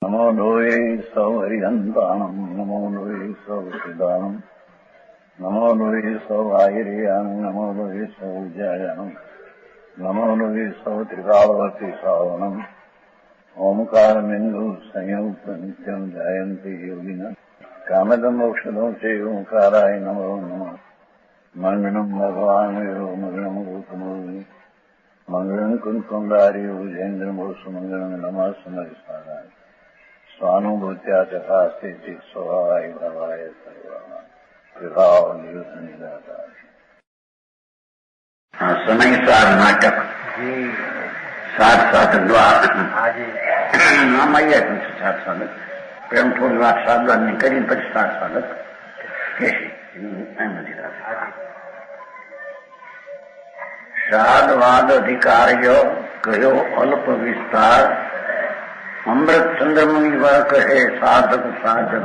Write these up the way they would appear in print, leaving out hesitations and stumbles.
नमो लोये सौहरिहन्ताणम् नमो लोये सौहृदानम् नमो लोये सौभागिर्यानम् नमो लोये सौजायानम् नमो लोये सौत्रिकालवती सावनम् ओंकारमिन्दु संयुक्त नित्यम् जायन्ति योगिनः कामदम् मोक्षदम् च ओंकाराय नमो नमः मङ्गलम् भगवान् वीरो मङ्गलम् रूपमोहि मङ्गलम् कुन्कुण्डारि भुजेन्द्रमोसु मङ्गलम् नमः समरिसाराय स्वानुभूत्या तथास्ते स्वभावाय भवाय सर्वभाव समय सार नाटक सात सात द्वार सात साधक प्रेम थोड़ी बात सात बार निकली પછી સાત સાધક कैसे साधवाद अधिकार्य कहो अल्प विस्तार अमृत चंद्रमणि वह कहे साधक साधक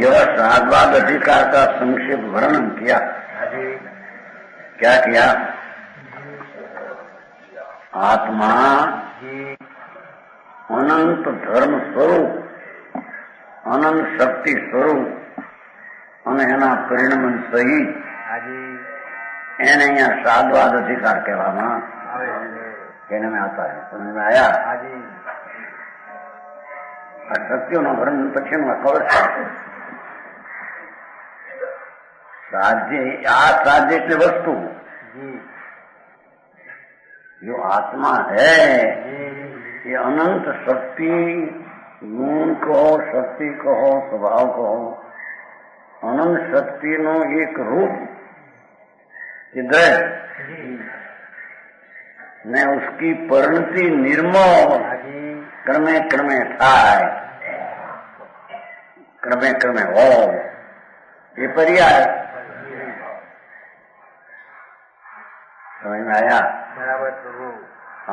यह साधवाद अधिकार का संक्षेप वर्णन किया। क्या किया? आत्मा अनंत धर्म स्वरूप अनंत शक्ति स्वरूप અને એના પરિણમન સહિત એને અહીંયા સાધવાદ अधिकार કહેવામાં कहने में आता है। समझ में आया? शक्तियों न वर्णन पक्षी में खबर साध्य आ साध्य की वस्तु जो आत्मा है ये अनंत शक्ति गुण कहो शक्ति कहो स्वभाव कहो अनंत शक्ति नो एक रूप हृदय ने उसकी परिणति निर्मोह क्रमे क्रमे थाय क्रमे क्रमे हो ये पर्याय समझ में आया?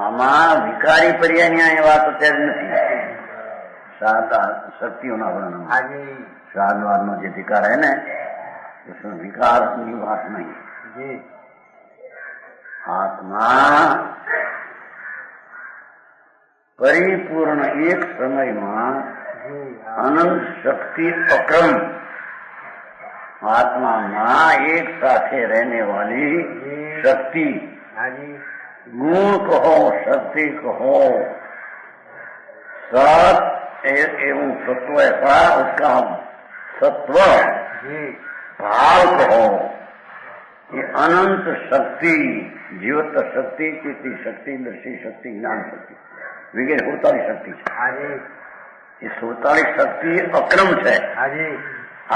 आमा विकारी पर्याय ये बात અત્યારે નથી साधा शक्तियों ना वर्णन साधवाद नो जो अधिकार है ना उसमें विकार की बात नहीं। आत्मा परिपूर्ण एक समय में अनंत शक्ति अक्रम आत्मा में एक साथे रहने वाली शक्ति गुण कहो शक्ति कहो सत एवं सत्व ऐसा उसका सत्व भाव कहो ये अनंत शक्ति जीवत शक्ति चित्ती शक्ति दृष्टि शक्ति ज्ञान शक्ति वगैरह 47 शक्ति है। ये 47 शक्ति अक्रम है।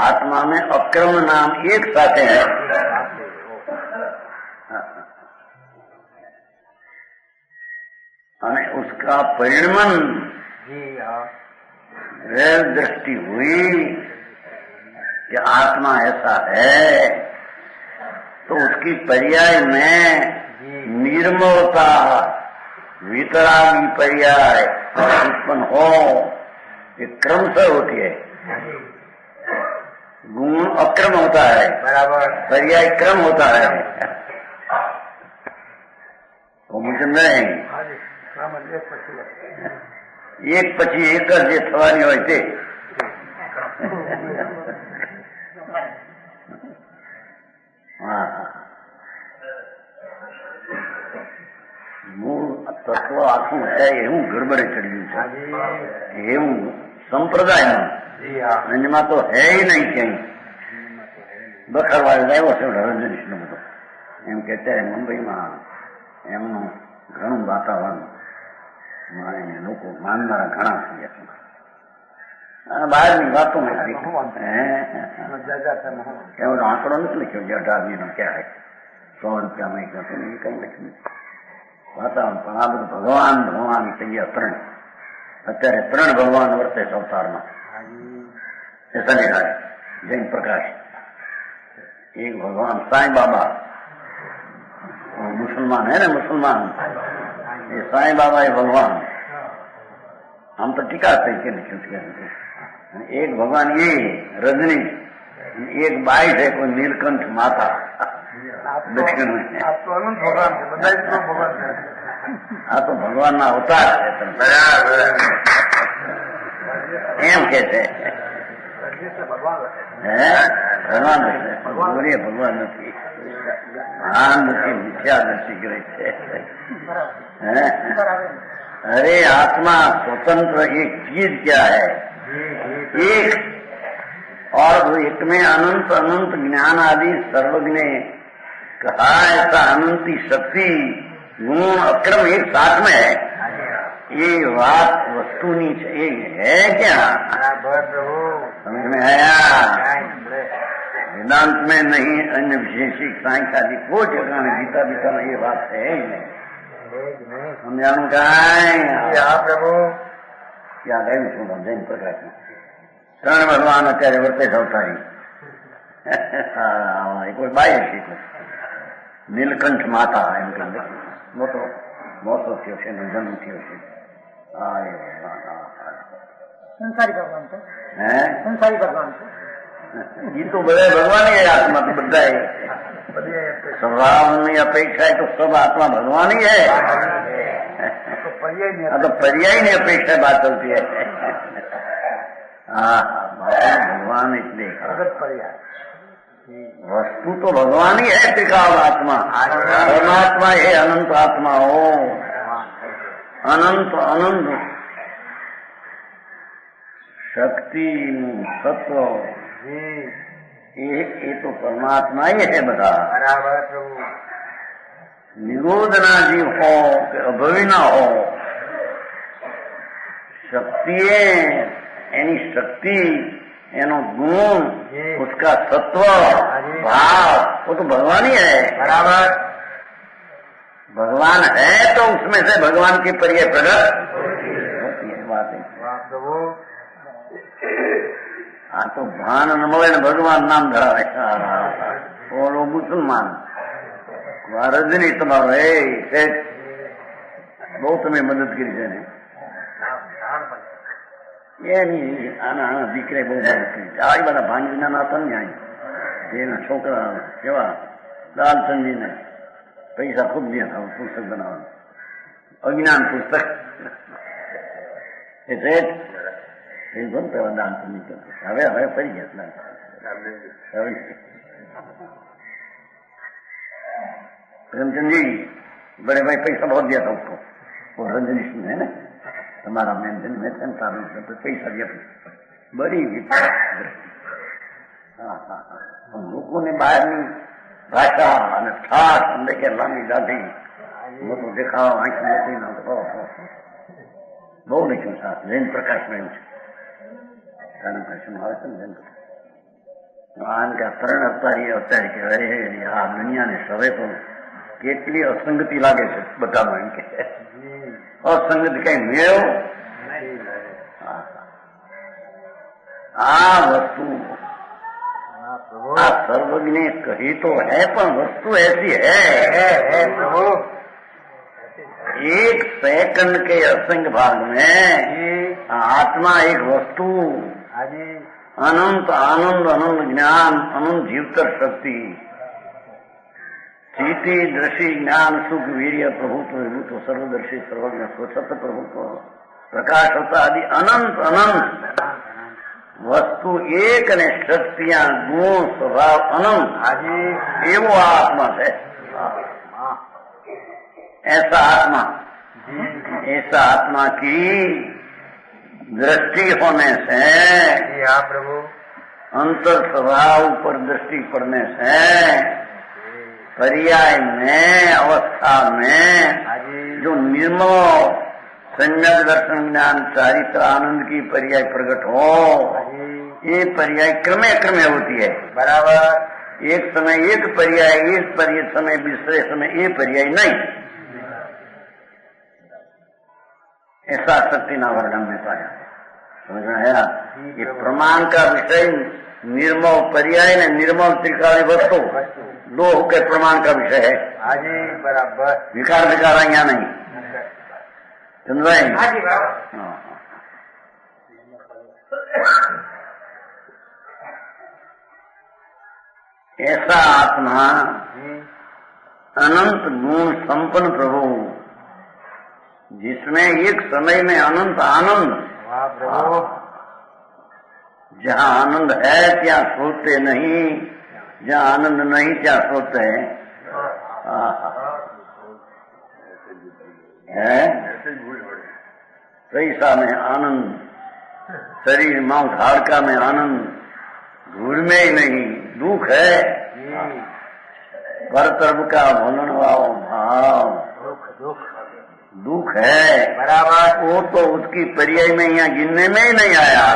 आत्मा में अक्रम नाम एक साथ है। उसका परिणमन दृष्टि हुई कि आत्मा ऐसा है तो उसकी पर्याय में निर्मलता वितरागी पर्याय उत्पन्न हो ये क्रम से होती है। गुण अक्रम होता है बराबर पर्याय क्रम होता है। तो मुझे नहीं एक પછી એક જ જે થવાની હોય તે મૂળ તત્વ આખું છે એવું ગડબડે ચડ્યું છે એવું સંપ્રદાયમાં એમાં તો હે નહીં ક્યાંય બખરવાળ આવ્યો છે રજનીશનો બધો એમ કે અત્યારે મુંબઈમાં એમનું ઘણું વાતાવરણ લોકો માનનારા ઘણા થઈ ગયા બહારની વાતો આંકડો નથી લખ્યો જે 18 નો ક્યાં 100 રૂપિયામાં એક હતો ને એ કઈ લખ્યું વાતાવરણ પણ આ બધું ભગવાન ભગવાન થઈ ગયા ત્રણ અત્યારે ત્રણ ભગવાન વર્તે છે અવતારમાં એ શનિરાજ જૈન પ્રકાશ એક ભગવાન સાંઈ બાબા मुसलमान है ना मुसलमान ये साईं बाबा है भगवान हम तो टीका तरीके लिखे एक भगवान ये रजनी एक बाई है कोई नीलकंठ माता दक्षिण में आप तो अनंत भगवान है આ તો ભગવાનના અવતાર છે. બરાબર એમ કે છે. હે ભગવાન છે, ભગવાન નથી, ભાન નથી, મિથ્યા દર્શી કરે છે. अरे आत्मा स्वतंत्र एक चीज क्या है? एक और एक में अनंत अनंत ज्ञान आदि सर्वज्ञ कहा. ऐसा अनंती शक्ति गुण अक्रम एक साथ में है. ये बात वस्तु नहीं है क्या? समझ में आया? वेदांत में नहीं, अन्य विशेषिक सांख्य आदि कोई जगह में गीता बीता में ये बात है ही नहीं. સમજાણું કાંઈ પ્રભુ યાદ આવ્યું છું જૈન પ્રકાશ ત્રણ ભગવાન અત્યારે વર્તે અવતારી. કોઈ બાઈ હશે નીલકંઠ માતા એમ કે મોટો મોટો થયો છે એનો જન્મ થયો છે. સંસારી ભગવાન છે. હે સંસારી ભગવાન છે. એ તો બધા ભગવાન આત્મા તો બધા स्वभाव अपेक्षा है तो सब आत्मा भगवान ही है. तो पर्याय नहीं अपेक्षा बात चलती है. हाँ भगवान इसलिए वस्तु तो भगवान ही है. त्रिकाल आत्मा परमात्मा है. अनंत आत्मा हो, अनंत अनंत शक्ति सत्व ये तो परमात्मा ही है બધા. બરાબર પ્રભુ. નિરોધના જીવ हो કે અભવી ના हो, शक्तिए एनी शक्ति एनो गुण उसका सत्व भाव वो तो भगवान ही है. बराबर. भगवान है तो उसमें से भगवान की पर्याय प्रकट होती है. बात है प्रभु. हाँ तो भान न મળે ને ભગવાન નામ ધરાવે. ઓલો મુસલમાન રજની તમારો એ બહુ તમે મદદ કરી છે ને એની આના દીકરે બહુ મદદ કરી. આ બધા ભાંજીના નાતા ને એના છોકરા કેવા લાલચંદજીને પૈસા ખૂબ દે હતા પુસ્તક બનાવવાનું, અજ્ઞાન પુસ્તક એટલે એ બનતો દાન પુણ્ય કરતો. હવે હવે ફરી ગયા प्रेमचंद जी. बड़े भाई पैसा बहुत दिया था उसको, वो रंजनीश में है ना हमारा मेन में पैसा दिया बड़ी लोगों ने बाहर भाषा અને ઠાઠ અંદર કે લાંબી દાઢી મોટું દેખાવ આંખ મોટી ના બહુ લખ્યું સાહેબ. જૈન પ્રકાશ માં એવું છે. આવે છે ને જૈન આન કે ત્રણ અવતારી અવતારી કહેવાય. આ દુનિયાને સવે તો કેટલી અસંગતિ લાગે છે બધામાં એમ કે અસંગતિ કઈ મેળવ. આ વસ્તુ सर्वज्ञ कही तो है पर वस्तु ऐसी है प्रभु. एक सेकंड के असंग भाग में आत्मा एक वस्तु, अनंत आनंद अनंत ज्ञान अनंत जीवतर शक्ति, चीति दृष्टि ज्ञान सुख वीर्य प्रभुत्व विभुत्व सर्वदर्शी सर्वज्ञ स्वच्छत प्रभुत्व प्रकाश होता आदि अनंत अनंत वस्तु एक ने शक्तियां गुण स्वभाव अनंत एवं आत्मा है. ऐसा आत्मा की दृष्टि होने से प्रभु अंतर स्वभाव पर दृष्टि पड़ने से पर्याय में अवस्था में जो निर्मल सम्यक दर्शन ज्ञान चारित्र आनंद की पर्याय प्रकट हो, ये पर्याय क्रमे क्रमे होती है. बराबर. एक समय एक पर्याय, एक समय दूसरे समय ये पर्याय नहीं. ऐसा शक्ति ना वर्णन में पाया. समझ में आया? ये प्रमाण का विषय निर्मल पर्याय ने निर्मल त्रिकाली वस्तु दो के प्रमाण का विषय है. हाजी बराबर. विकार यहाँ नहीं. ऐसा आत्मा अनंत गुण संपन्न प्रभु जिसमें एक समय में अनंत आनंद। वाह प्रभु। जहाँ आनंद है क्या सोते नहीं, जहाँ आनंद नहीं क्या सोते हैं। है पैसा में आनंद, शरीर मांस हाड़का में आनंद, घूर में ही नहीं दुख है। पर तरफ का भोलन भाव दुख है बराबर। वो तो उसकी पर्याय में यहाँ गिनने में ही नहीं आया।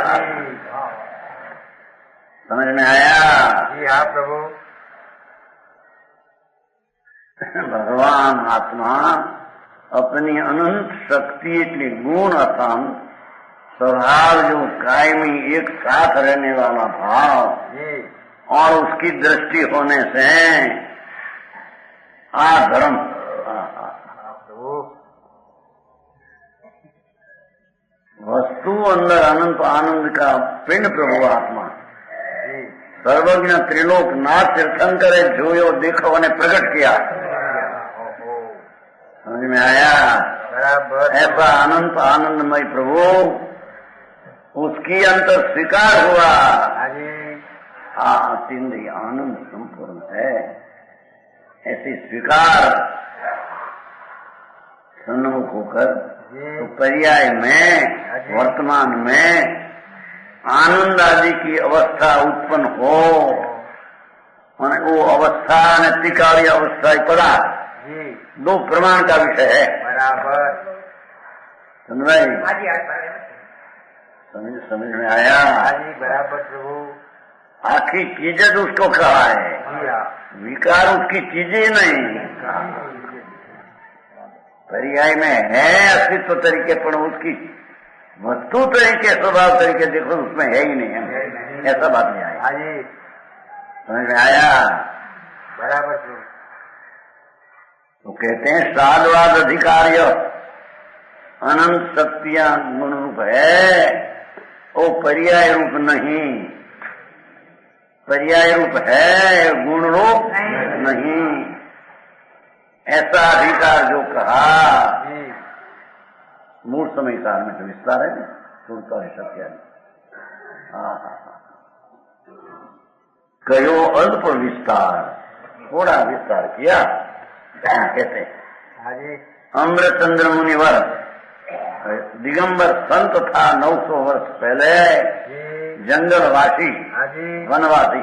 समझ में आया? जी हाँ प्रभु। भगवान आत्मा अपनी अनंत शक्ति के गुण अथान स्वभाव जो कायमी एक साथ रहने वाला भाव और उसकी दृष्टि होने से धर्म वस्तु अंदर अनंत आनंद का पिंड प्रभु आत्मा सर्वज्ञ त्रिलोक नाथ तीर्थंकर जोयो देखो ने प्रकट किया। समझ में आया? बराबर। ऐसा अनंत आनंदमय प्रभु उसकी अंतर स्वीकार हुआ। अतिंद्रिय आनंद संपूर्ण है, ऐसे स्वीकार सन्मुख होकर तो पर्याय में वर्तमान में आनंद आदि की अवस्था उत्पन्न हो, वो अवस्था ने त्रिकालीय अवस्था पड़ा दो प्रमाण का विषय है। बराबर। समझ में आया? बराबर प्रभु। आखिरी चीजें तो उसको कहा है, विकार उसकी चीजें नहीं। पर्याय में है अस्तित्व तरीके पर उसकी वस्तु तरीके स्वभाव तरीके देखो उसमें है ही नहीं है, ऐसा बात नहीं आया। समझ में आया? बराबर प्रभु। तो कहते हैं साधवाद अधिकार्य अनंत शक्तियां गुण रूप है, वो पर्याय रूप नहीं। पर्याय रूप है, गुण रूप नहीं। ऐसा अधिकार जो कहा मूल समय काल में तो विस्तार है, सुनता है सत्य। कयो अल्प विस्तार, थोड़ा विस्तार किया। कहते अमृतचंद्र मुनिवर दिगंबर संत था 900 वर्ष पहले, जंगलवासी वनवासी,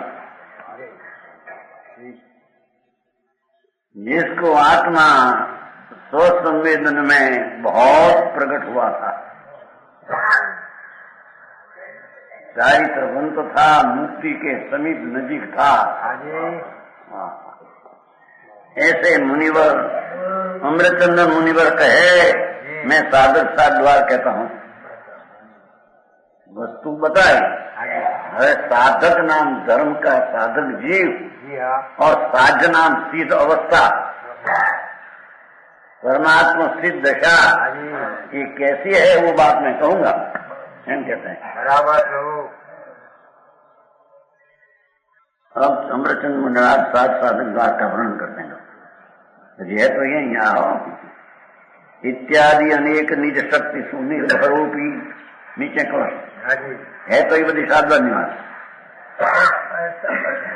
जिसको आत्मा स्वसंवेदन में बहुत प्रकट हुआ था, चारित्रवंत था, मुक्ति के समीप नजीक था। ऐसे मुनिवर अमृतचंद्र मुनिवर कहे, मैं साधक साधवार कहता हूँ। वस्तु बताए है, साधक नाम धर्म का साधक जीव और साध्य नाम सिद्ध अवस्था, परमात्मा सिद्ध दशा, ये कैसी है वो बात मैं कहूंगा। हम कहते हैं बराबर प्रभु। अब अमृतचंद्र मुनिराज साधक द्वार का वर्णन करते हैं। है तो ये यहाँ इत्यादि अनेक निज शक्ति सुनिर्भरोपी, नीचे कौन है तो ये बड़ी साधवा निवास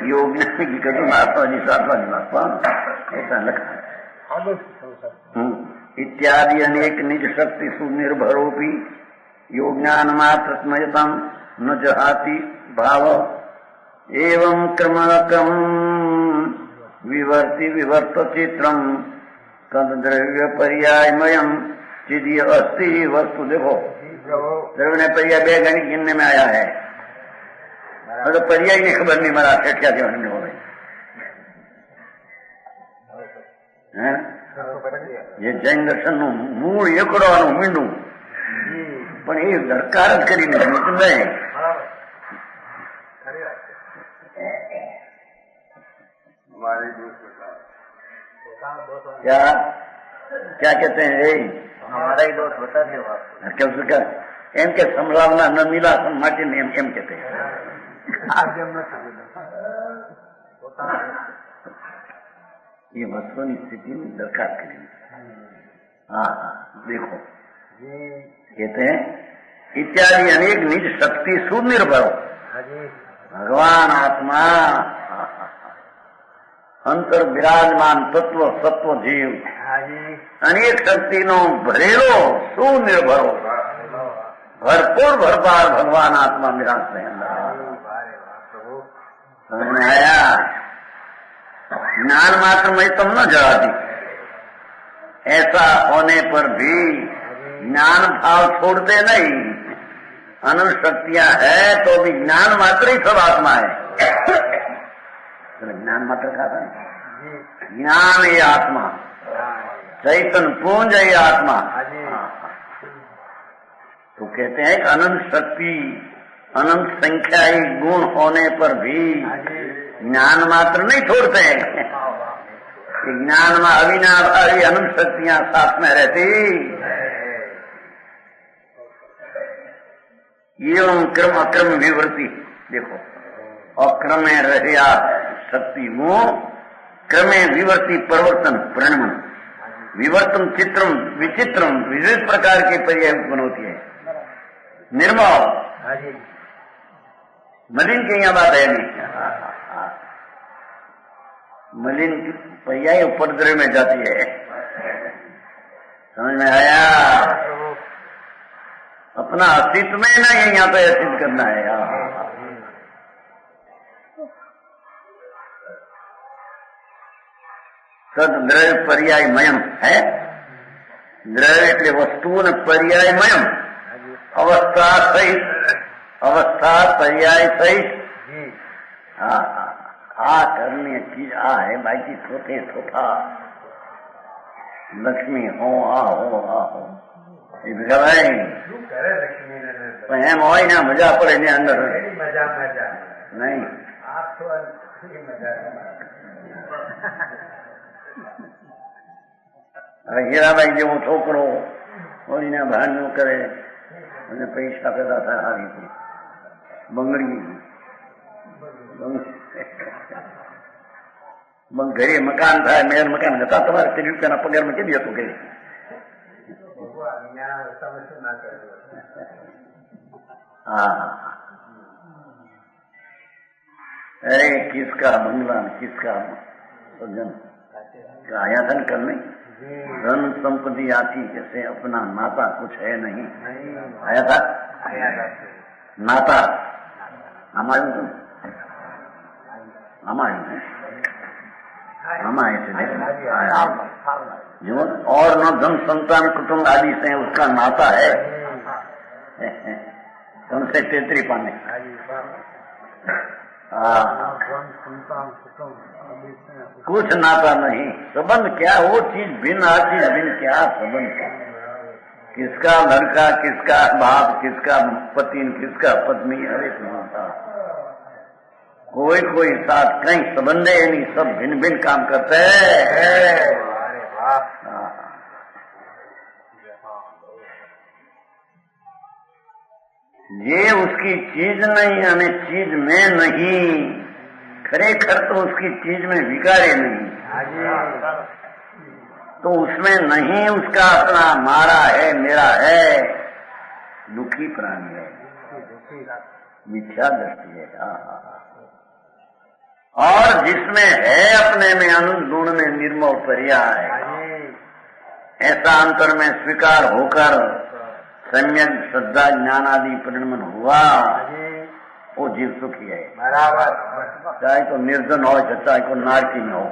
योग की कभी महात्मा जी साधवा निवास ऐसा लिखा है। इत्यादि अनेक निज शक्ति सुनिर्भरोपी योग ज्ञान मात्रमयतम न जहाति भाव एवं क्रमकम विवर्ति विवर्त चित्रम तद द्रव्य पर्यायमयम चिदीय अस्ति वस्तु। देखो द्रव्य पर्याय बे गणित गिनने में आया है, तो पर्याय की खबर नहीं मरा सेठिया के में हो गई है। ये जैन दर्शन નું મૂળ એકડવાનું મીંડું પણ એ દરકાર જ કરીને નહીં। क्या क्या कहते हैं? हमारा ही दोस्त होता है क्या उसका एम के संभावना न मिला माटी ने एम कहते हैं। ये वस्तुની સ્થિતિની દરકાર કરી हाँ देखो कहते हैं इत्यादि अनेक निज शक्ति सुनिर्भर भगवान आत्मा अंतर विराजमान तत्व सत्व जीव अनेक शक्ति नो भरेलो सुनिर्भरो भरपूर भरपार भगवान आत्मा विराज है। समझ में आया? ज्ञान मात्र में तुम न जड़ा दी, ऐसा होने पर भी ज्ञान भाव छोड़ते नहीं। अनंत शक्तियां है तो भी ज्ञान मात्र ही सब आत्मा है। ज्ञान मात्र का था, ज्ञान ये आत्मा, चैतन्य पुंज ये आत्मा। तो कहते हैं कि अनंत शक्ति अनंत संख्या ही गुण होने पर भी ज्ञान मात्र नहीं छोड़ते हैं। ज्ञान में अविनाभावी अनंत शक्तियां साथ में रहती। एवं क्रम अक्रम विवृत्ति देखो, अक्रमे रहिया शक्ति वो क्रमे विवर्ती परिवर्तन परिणमन विवर्तन चित्रम विचित्रम विविध प्रकार के पर्याय उत्पन्न होती है। निर्मल मलिन की यहाँ बात है नहीं, मलिन की पर्याय उपद्रव में जाती है। समझ में आया? अपना अस्तित्व में ना ये यहाँ पे सिद्ध करना है। तद द्रव्य पर्यायमयम है। द्रव्य એટલે વસ્તુઓને પર્યાયમયમ અવસ્થા સહિત અવસ્થા પર્યાય સહિત આ કરને ચીજ આ है बाकी छोटे छोटा लक्ष्मी हो आ हो એ ભેગા ભાઈ એમ હોય ને મજા પડે ને અંદર નહીં હવે હીરાબાઈ જેવો છોકરો હોળીના ભાનનું કરે અને પૈસા પેદા થાય આ રીતે બંગડી ઘરે મકાન થાય મેર મકાન હતા તમારે ત્રીસ રૂપિયાના પગારમાં કેટલી હતું કે हाँ अरे किसका बंगला किसका सज्जन आया धन करने धन संपत्ति आती जैसे अपना नाता कुछ है नहीं आया था नाता हमारे जो और न धन संतान कुटुंब आदि से उसका नाता है उनसे तेतरी पाने कुछ नाता नहीं। संबंध क्या वो चीज भिन्न हर चीज भिन्न क्या संबंध किसका लड़का किसका बाप किसका पति किसका पत्नी अरे नाता कोई साथ कहीं संबंध है नहीं सब भिन्न भिन्न काम करते हैं। ये उसकी चीज नहीं हमें चीज में नहीं खरेखर तो उसकी चीज में विकारे नहीं तो उसमें नहीं उसका अपना मारा है मेरा है दुखी प्राणी है मिथ्या दृष्टि है। और जिसमें है अपने में अनंत गुण में निर्मल पर्याय ऐसा अंतर में स्वीकार होकर सम्यक श्रद्धा ज्ञान आदि परिणमन हुआ वो जीव सुखी है बराबर चाहे तो निर्धन हो चाहे को नारकी में हो।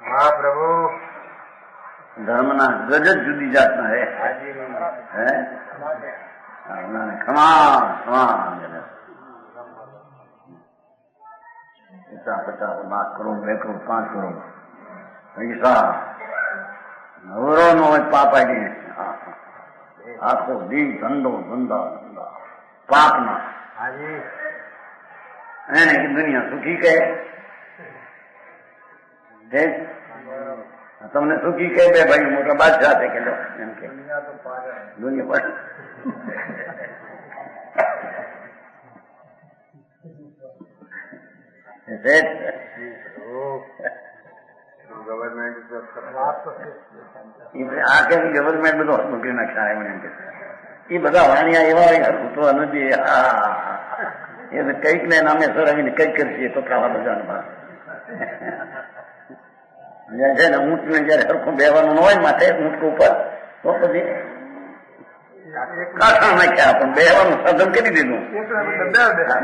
हाँ प्रभु धर्म ना गजत जुदी जातना है क्षमा क्षमा 50 लाख करोड़ 2 करोड़ 5 करोड़ ऐसा नवरो नो पाप आई आखो दी धंधो धंधा धंधा पाप ना એને કે દુનિયા સુખી કહે તમને સુખી કહે બે ભાઈ મોટા બાદશાહ છે કે એમ કે દુનિયા પર गवर्नमेंट આખે ગવર્મેન્ટ બધો નોકરી નાખ્યા એમ એ બધા વાણિયા એવા હરકુતવા નથી. એ કઈક ને નામે સરાવીને કઈક કરશે તો ખાવા બધામાં છે ને ઊંટ ને જયારે હરખું બેવાનું હોય માથે ઊંટ ઉપર તો પછી કાઠા નાખ્યા પણ બેવાનું સાધન કરી દીધું.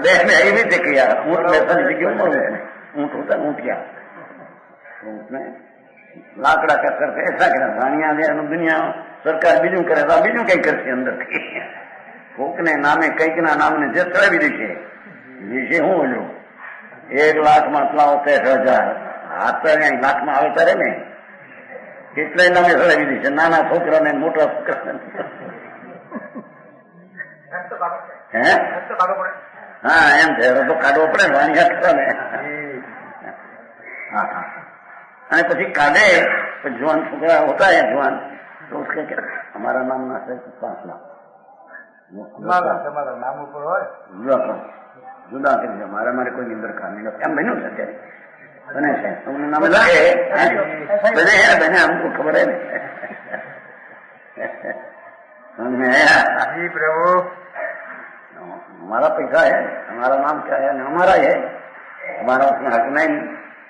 બે ને એવી રીતે કહ્યા ઊંટ બેસવાની જગ્યા ઊંટ હોતા ઊંટિયા ઊંટ ને લાકડા કરતા ऐसा કરે રાણિયા ને દુનિયા સરકાર બીજું કરે તો બીજું કઈ કરશે અંદરથી કોક ને નામે કઈક ના નામને જે ચડાવી દેશે વિશે શું બોલ્યું 1 લાખમાં 63,000 હાથ લાખમાં આવે ત્યારે ને કેટલાય નામે ચડાવી દેશે નાના છોકરા ને મોટા છોકરા હે હા એમ છે તો કાઢવો પડે વાણિયા કરો ને હા હા અને પછી કાઢે જવાન છોકરા હોતા है जवान तो उसके क्या हमारा नाम ना है 5 लाख તમારા નામ ઉપર હોય જુદા કરી દે મારે કોઈ અંદર ખાની નથી એમ બન્યું છે અત્યારે બને છે તમને નામ લાગે બને है बने हमको खबर है जी प्रभु हमारा पैसा है हमारा नाम क्या है हमारा है हमारा उसमें हक नहीं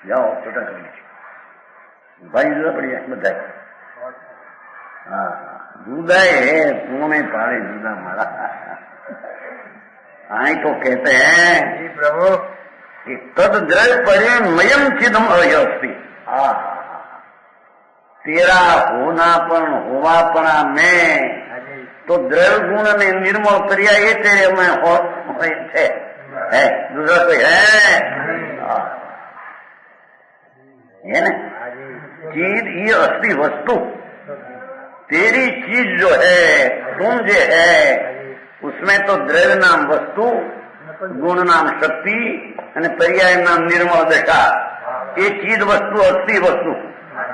जाओ छोटा कर लीजिए भाई जुदा बढ़िया बताए हाँ जुदा है पुणे पाड़े जुदा हमारा आई तो कहते हैं जी प्रभु कि तद द्रव्य परिमयम चिदम अयस्ति तेरा होनापन होवापणा में तो द्रव्य गुण ने निर्मल पर्याय ये तेरे में है दूसरा कोई है ना चीज ये असली वस्तु तेरी चीज जो है तुम जो है उसमें तो द्रव्य नाम वस्तु गुण नाम शक्ति અને પર્યાય નામ निर्मल दशा ये चीज वस्तु असली वस्तु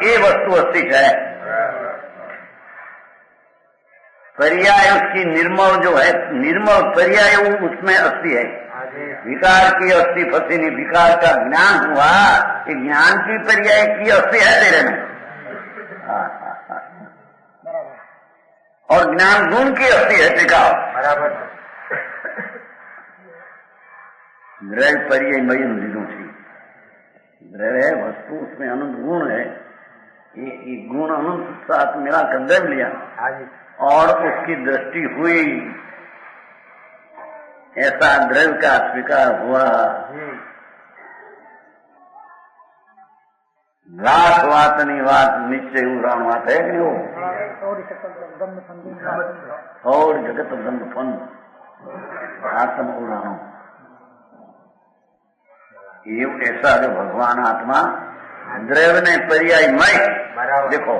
ये वस्तु असली है पर्याय उसकी निर्मल जो है निर्मल पर्याय उसमें असली है विकार की अस्थि फंसी नहीं विकार का ज्ञान हुआ कि ज्ञान की पर्याय की अस्थि है तेरे में और ज्ञान गुण की अस्थि है टिकाओ बराबर द्रव्य पर्याय मई लीधु थी द्रव्य है वस्तु उसमें अनंत गुण है ये गुण अनंत साथ मेरा कर द्रव्य लिया और उसकी दृष्टि हुई ऐसा द्रव्य का स्वीकार हुआ लाख बात नहीं बात निश्चय उड़ान बात है कि वो और जगत ब्रह्म फंद आत्म उड़ानो ये ऐसा जो भगवान आत्मा द्रव्य ने पर्यायमय देखो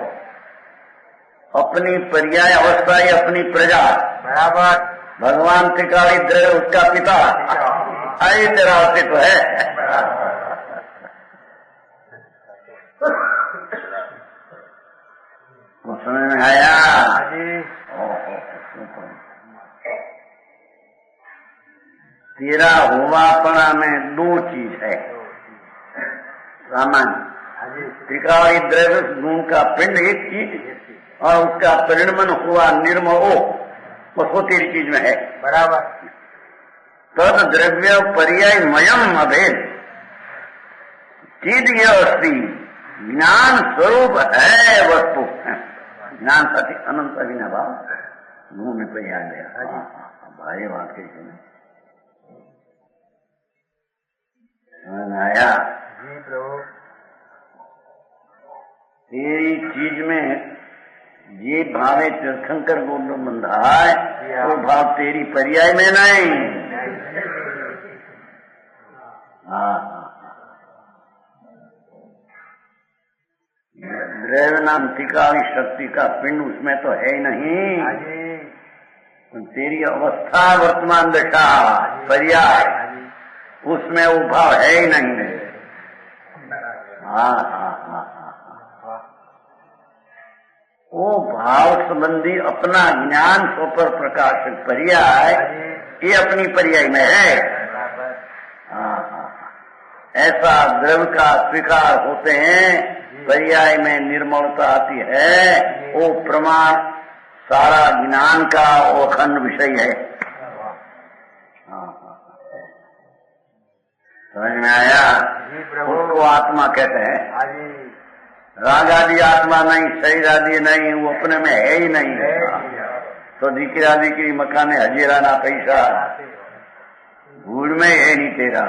अपनी पर्याय अवस्था ही अपनी प्रजा बराबर भगवान त्रिकाली द्रव्य उसका पिता आई तेरा अस्तित्व है समझ में आया तेरा होवापणा में 2 चीज है सामान्य त्रिकाली द्रव्य गुण का पिंड एक चीज और उसका परिणमन हुआ निर्मल वो तेरी चीज में है बराबर तद द्रव्य पर्यायमयम अभेद चीज ये अस्थि ज्ञान स्वरूप है वस्तु ज्ञान साथी अनंत अभिना भाव मुंह में पे आ गया भाई बात कैसे आया जी प्रभु तेरी चीज में ये भावे तीर्थंकर गोविंद बंधाए वो भाव तेरी पर्याय में नहीं द्रव्य नाम टिकावी शक्ति का पिंड उसमें तो है ही नहीं तेरी अवस्था वर्तमान दशा पर्याय उसमें वो भाव है ही नहीं वो भाव संबंधी अपना ज्ञान स्वपर प्रकाशित पर्याय ये अपनी पर्याय में है ऐसा द्रव्य का स्वीकार होते हैं, पर्याय में निर्मलता आती है, वो प्रमाण सारा ज्ञान का वो अखंड विषय है। समझ में आया? उसको आत्मा कहते हैं। राग आदि आत्मा नहीं, शरीर आदि नहीं, वो अपने में है ही नहीं। तो दिकरा दिकरी मकाने हजीराना पैसा भूल में है नहीं तेरा,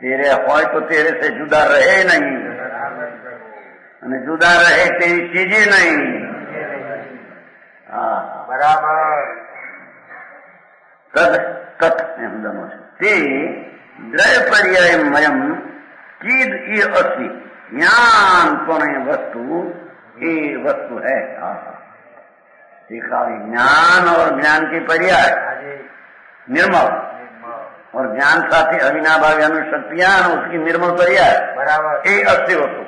तेरे हो तो तेरे से जुदा रहे नहीं, जुदा रहे तेरी चीजें नहीं। बराबर तद तत् हम दोनों से द्रव्य पर्याय मयम चीज ये अस्ति ज्ञान पुण्य वस्तु ये वस्तु है। ज्ञान और ज्ञान के पर्याय निर्मल और ज्ञान साथी अविनाभावी अनुशक्तियां उसकी निर्मल पर्याय बराबर ये अस्ति वस्तु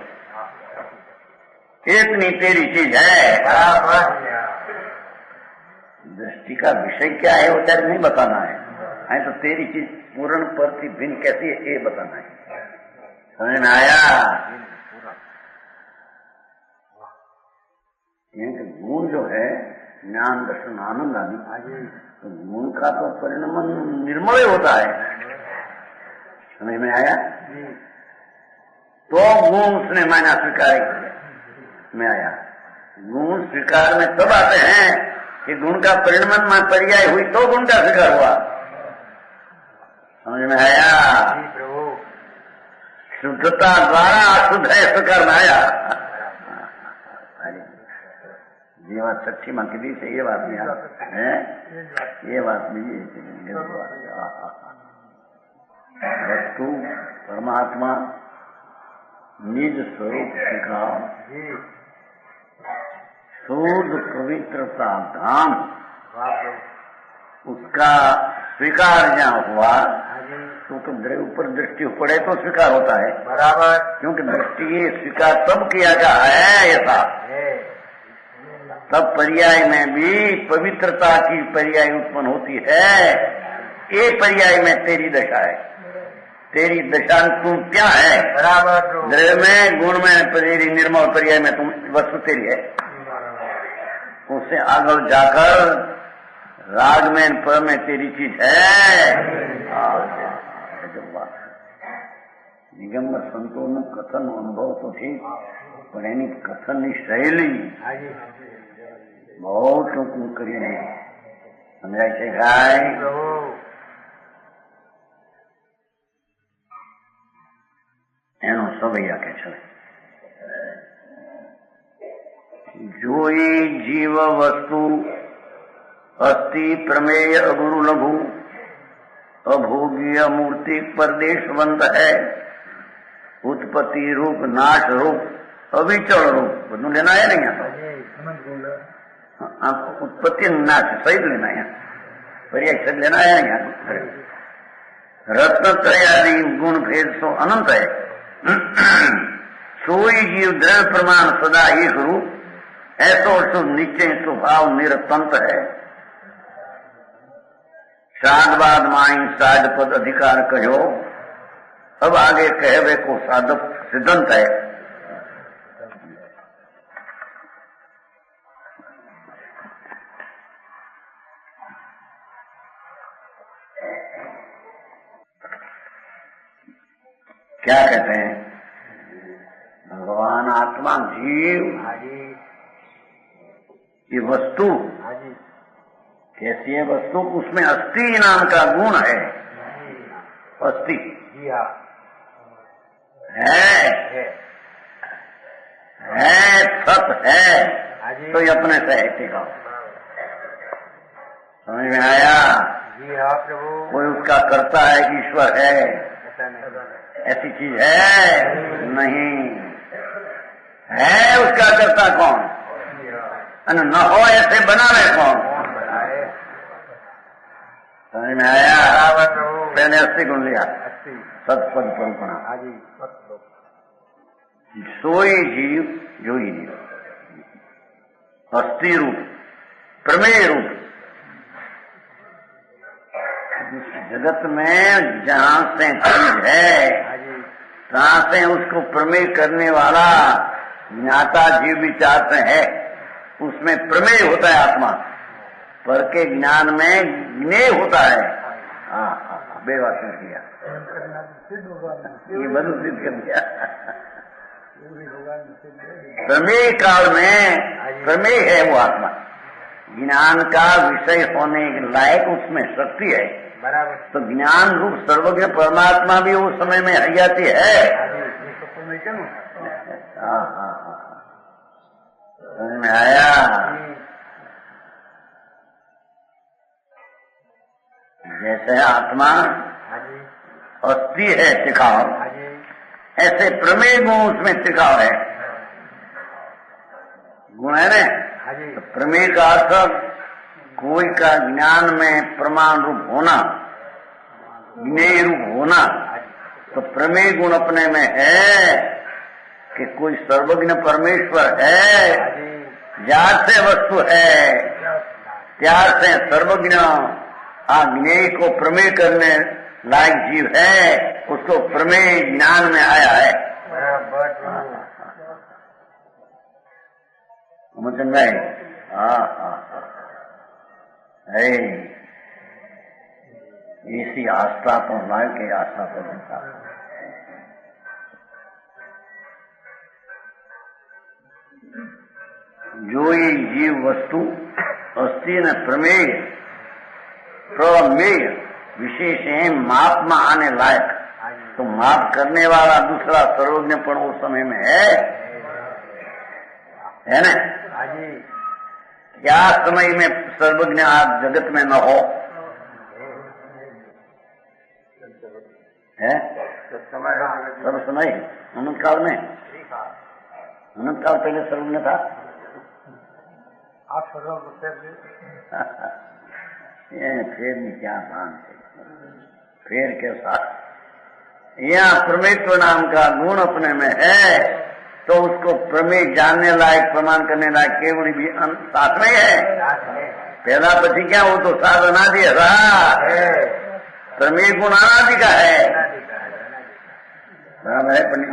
इतनी तेरी चीज है। बराबर दृष्टि का विषय क्या है वो तेरे नहीं बताना है, तो तेरी चीज पूर्ण प्रति भिन्न कैसी है ये बताना है। समझ में आया? गुण जो है ज्ञान दर्शन आनंद आदि, तो गुण का तो परिणाम निर्मल होता है। समझ में आया? तो गुण उसने माना स्वीकार में आया। गुण स्वीकार में तब आते हैं कि गुण का परिणाम में पर्याय हुई तो गुण का स्वीकार हुआ। समझ में आया? शुद्धता द्वारा अशुद्ध है स्वीकार में आया। ये बात सच्ची मां की दी से ये बात नहीं है, ये बात नहीं है। वस्तु परमात्मा निज स्वरूप स्वीकार, शुद्ध पवित्रता धाम, उसका स्वीकार जहाँ हुआ तो द्रव्य ऊपर दृष्टि पड़े तो स्वीकार होता है। बराबर क्योंकि दृष्टि ये स्वीकार तब किया जा है ऐसा, तब पर्याय में भी पवित्रता की पर्याय उत्पन्न होती है। ये पर्याय में तेरी दशा है, तेरी दशा तू क्या है? बराबर द्रव्य में गुण में तेरी निर्मल पर्याय में तुम वस्तु तेरी है। उससे आगे जाकर राग में पर में तेरी चीज है। निगम संतों નું કથન અનુભવ તો ઠીક, પણ એની કથનની શૈલી બહુ ટૂંકું કરીને સમજાય છે ભાઈ। એનો સવૈયા કે છે જોઈ જીવ વસ્તુ અસ્થિ પ્રમેય અગુરુ લઘુ अभोग्य मूर्ति परदेशवंत है, उत्पत्ति रूप नाश रूप अविचल रूप બધું લેना है नहीं यहाँ उत्पत्ति नाश सही लेना है, पर्याय सही लेना है यहाँ। रत्न त्रयादि गुण भेद सो अनंत है, सोई जीव द्रव्य प्रमाण सदा एक रूप, ऐसो सो निश्चय स्वभाव निरतंत है। साधवाद माई साध पद अधिकार कहो, अब आगे कहवे को साधक सिद्धांत है। क्या कहते हैं? भगवान आत्मा जीव ये वस्तु कैसी है? वस्तु उसमें अस्थि नाम का गुण है। अस्थि है सत है, तो ये अपने से है टिका। समझ में आया? कोई उसका करता है कि ईश्वर है, ऐसी चीज है नहीं। है उसका करता कौन? न हो ऐसे बनावे कौन? समझ में आया? पहले 80 गुण लिया, सतपद परंपरा। सोई जीव जो ही जीव, अस्थि रूप प्रमेय रूप जगत में जहाँ से चीज है तहाँ से उसको प्रमेय करने वाला ज्ञाता जीव विचार से है, उसमें प्रमेय होता है आत्मा, पर के ज्ञान में ज्ञेय होता है। हाँ, बेवासन किया, ये बंद सिद्ध कर दिया। प्रमेय काल में प्रमेय है वो आत्मा, ज्ञान का विषय होने के लायक उसमें शक्ति है। बराबर। तो ज्ञान रूप सर्वज्ञ परमात्मा भी उस समय में हरियाती है। समझ में आया? जैसे आत्मा अस्थि है टिकाव, ऐसे प्रमेय गुण उसमें टिकाव है। गुण है न, तो प्रमेय का अर्थ कोई का ज्ञान में प्रमाण रूप होना, ज्ञेय रूप होना। तो प्रमेय गुण अपने में है कि कोई सर्वज्ञ परमेश्वर है, ज्ञात से वस्तु है, त्याग से सर्वज्ञ ज्ञेय को प्रमेय करने लायक जीव है, उसको प्रमेय ज्ञान में आया है। समझ में? ऐसी आस्था तो लायक के आस्था तो देता। जो ये जीव वस्तु अस्थि न प्रमेय प्रमेय विशेष है, माप में आने लायक, तो माप करने वाला दूसरा सर्वज्ञ पण उस समय में है न? क्या समय में सर्वज्ञ आप जगत में न हो? है सर्व समय अनंत काल में, अनंत काल पहले सर्वज्ञ था। आप फिर नहीं क्या भान, फिर के साथ यहाँ प्रमेयत्व नाम का गुण अपने में है, तो उसको प्रमेय जानने लायक प्रमाण करने लायक केवल भी साथ में है। पहला पति क्या, वो तो साध अनादि रहा, प्रमेय गुण अनादि का है। बराबर है पंडित?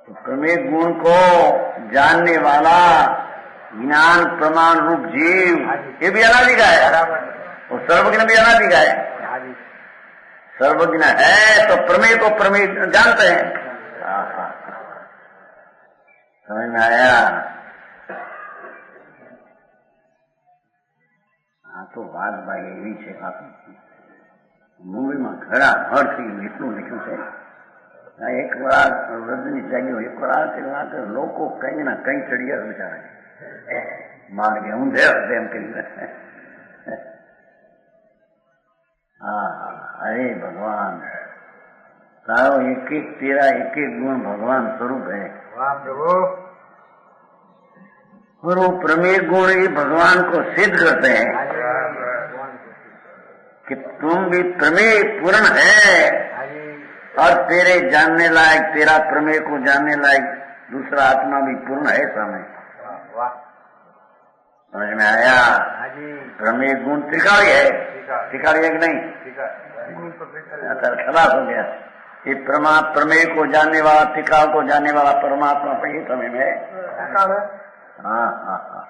तो प्रमेय गुण को जानने वाला ज्ञान प्रमाण रूप जीव, ये भी अनादि का है, और सर्वज्ञ भी अनादि का है। सर्वज्ञ है तो प्रमेय को प्रमेय जानते हैं। समझ में आया? हाँ, तो વાત ભાઈ એવી છે, મૂવીમાં ઘણા હળથી એટલું લખ્યું છે। એક વાર રજની જાગ્યો, એક વાર લાગે લોકો કઈ ના કઈ ચડિયા વિચારે માર્ગે ઊંધે હશે એમ કરીને। હા, અરે ભગવાન તારો એક એક तेरा एक एक गुण भगवान स्वरूप है। वाह प्रभु। और वो प्रमेय गुण ही भगवान को सिद्ध करते हैं कि तुम भी प्रमेय पूर्ण है, और तेरे जानने लायक, तेरा प्रमेय को जानने लायक दूसरा आत्मा भी पूर्ण है समय। समझ में आया? प्रमेय गुण त्रिकाली है, त्रिकाली है कि नहीं? खलास हो गया। ये प्रमेय को जानने वाला, त्रिकाल को जानने वाला परमात्मा पर ही समय में। हाँ हाँ हाँ,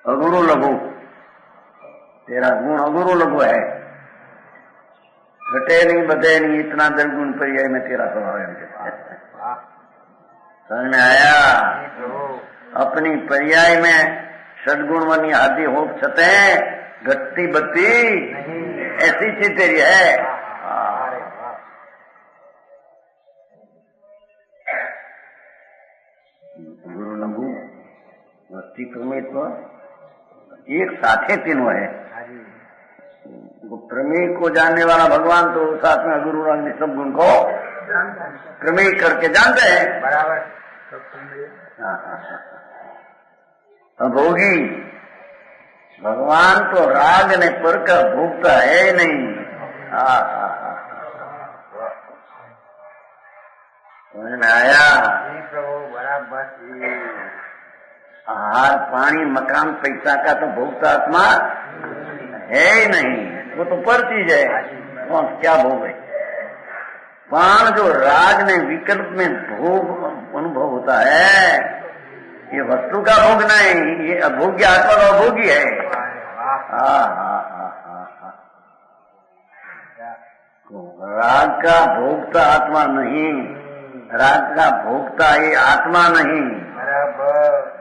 अगुरु लघु, तेरा गुण अगुरु लघु है, घटे नहीं बधे नहीं, इतना दुर्गुण पर्याय में तेरा स्वभाव है। समझ में आया? अपनी पर्याय में सदगुण वनी आदि हो छते घटती बत्ती ऐसी चीज तेरी है। गुरु लघु वस्ती प्रमेय एक साथ तीनों है। प्रमेय को जानने वाला भगवान तो साथ में गुरु रंग सब गुण को प्रमेय करके जानते हैं। बराबर। भोगी भगवान तो राग ने पर का भोगता है ही नहीं। समझ में आया? बराबर जी। आहार पानी मकान पैसा का तो भोगता आत्मा है ही नहीं, वो तो पर चीज है। कौन क्या भोग है? पान जो राग में विकल्प में भोग अनुभव होता है, ये वस्तु का भोग नहीं, ये अभोग्य आत्मा का अभोगी है। राग का भोगता आत्मा नहीं, राग का भोगता ये आत्मा नहीं। बराबर।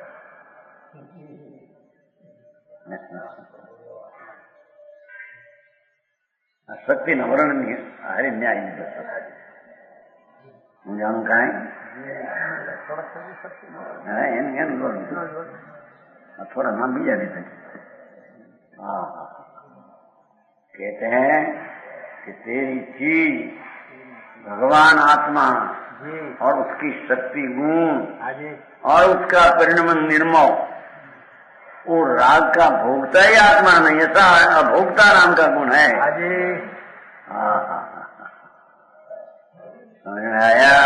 शक्ति न वर्ण हरे न्याय नहीं कर सकता। હું જાણું કાંઈ थोड़ा नाम भी जाने थे। हाँ, कहते हैं कि तेरी चीज भगवान आत्मा और उसकी शक्ति गुण और उसका परिणाम निर्मोह, वो राग का भोगता ही आत्मा नहीं, ऐसा अभोक्ता नाम का गुण है। हाँ, समझ में आया?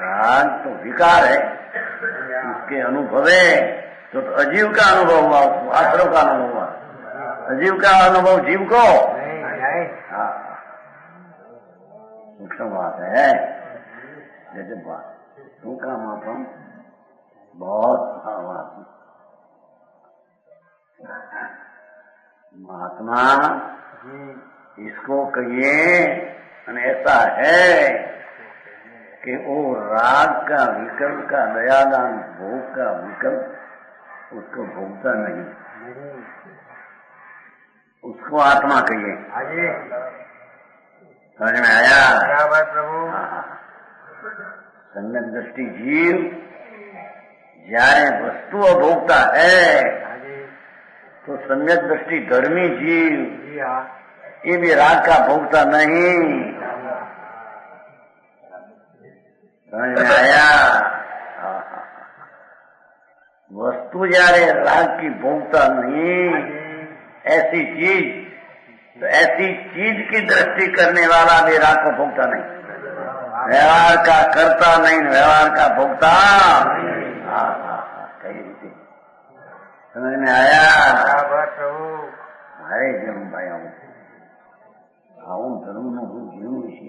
राग तो विकार है, उसके अनुभव है तो अजीव का अनुभव हुआ, उसको आश्रव का अनुभव हुआ। अजीव का अनुभव जीव को सूक्ष्म बात है। जैसे बात तू का मापन बहुत बात महात्मा इसको कहिए, ऐसा है कि वो राग का विकल्प का दयादान भोग का विकल्प उसको भोगता नहीं, उसको आत्मा कहिए। समझ में आया? प्रभु। सम्यक दृष्टि जीव જ્યારે वस्तु अभोगता है तो सम्यक दृष्टि धर्मी जीव ये भी राग का भोगता नहीं। समझ में आया? वस्तु જ્યારે राग की भोगता नहीं, ऐसी चीज, तो ऐसी चीज की दृष्टि करने वाला भी राग को भोगता नहीं। व्यवहार का करता नहीं, व्यवहार का भोगता। कही रीति समझ में आया? अरे जम भाई आऊं धर्म નું હું જીવું છે।